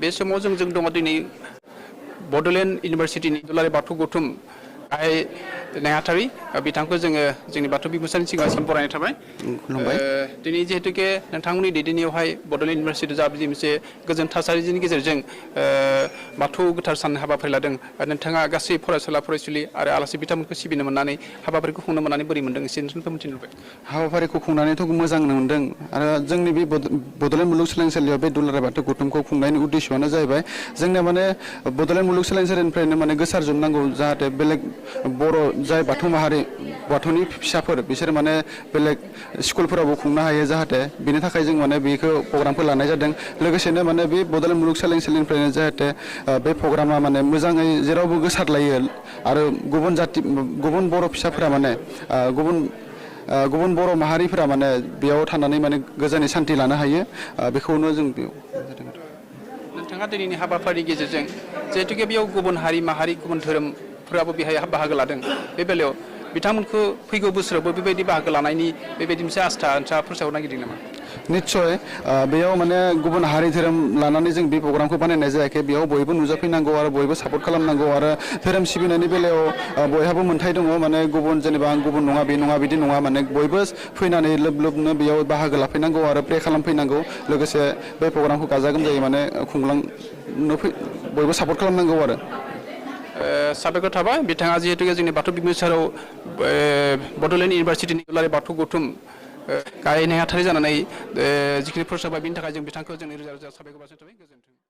बे समाव जों दङ दिनै बड'लेण्ड इउनिभारसिटिनि दुलाराय बाथौ गौथुम गाहाय नेहाथारि बिथांखौ जोङो जोंनि बाथौ बिबुंसारनि सिगाङाव बरायनाय थाबाय। खुलुमबाय। दिनै जिहेतुके नोंथांमोननि दैदेननायावहाय बड'लेण्ड इउनिभारसिटियाव जा बिदि मोनसे गोजोन थासारिनि गेजेरजों बाथौ गोथार सान हाबाफारि लादों नोंथाङा गासै फरायसुला फरायसुलि आरो आलासि बिथांमोनखौ सिबिनो मोननानै हाबाफारिखौ खुंनो मोननानै बोरै मोनदों एसे नोंथांनिफ्राय मिथिनो लुबैबाय। हाबाफारिखौ खुंनानैथ' मोजां मोनदों आरो जोंनि बे बड'लेण्ड मुलुगसोलोंसालियाव बे दुलाराय बाथौ गौथुमखौ खुंनायनि उद्देশ্যआनो जाहैबाय जोंनिया माने बड'लेण्ड मुलुगसोलोंसालिनिफ्रायनो माने गोसारजोबनांगौ जाहाथे बेलेग बर' जाय बाथौ माहारि बाथौनि फिसाफोर बिसोर माने बेलेग स्कुलफोरावबो खुंनो हायो जाहाथे बिनि थाखाय जों माने बेखौ प्रग्रामखौ लानाय जादों। लोगोसेनो माने बे बड'लेण्ड मुलुगसोलोंसालिनिफ्रायनो जाहाथे बे प्रग्रामा माने मोजाङै जेरावबो गोसारलायो आरो गुबुन बर' फिसाफोरा माने गुबुन बर' माहारिफोरा माने बेयाव थानानै माने गोजोनै सान्थि लानो हायो बेखौनो जों बेयाव जादों आरो। नोंथाङा दिनैनि हाबाफारिनि गेजेरजों जिहेतुके बेयाव गुबुन हारि माहारि गुबुन धोरोमफोराबो बेहाय बाहागो लादों बे बेलायाव बिथांमोनखौ फैगौ बोसोरावबो बेबायदि बाहागो लानायनि बेबायदि मोनसे आस्था फोसावनो नागिरदों नामा? निस्सय बेयाव माने गुबुन हारि धोरोम लानानै जों बे प्रग्रामखौ बानायनाय जायाखै बेयाव बयबो नुजाफैनांगौ आरो बयबो सापर्ट खालामनांगौ आरो धोरोम सिबिनायनि बेलायाव बयहाबो मोन्थाय दङ माने गुबुन जेनेबा आं गुबुन नङा बे नङा बिदि नङा माने बयबो फैनानै लोब लोबनो बेयाव बाहागो लाफैनांगौ आरो प्रे खालामफैनांगौ लोगोसे बे प्रग्रामखौ गाजा गोमजायै माने खुंलांनो बयबो सापर्ट खालामनांगौ आरो। साबायखर थाबाय बिथाङा जिहेतु जोंनि बाथौ बिबुंसाराव बड'लेण्ड इउनिभारसिटिनि दुलाराय बाथौ गौथुम गाहाय नेहाथारि जानानै जिखिनि फोसावबाय बिनि थाखाय जों बिथांखौ जोंनि रोजा रोजा साबायखर बावनाय थाबाय। गोजोन्थों।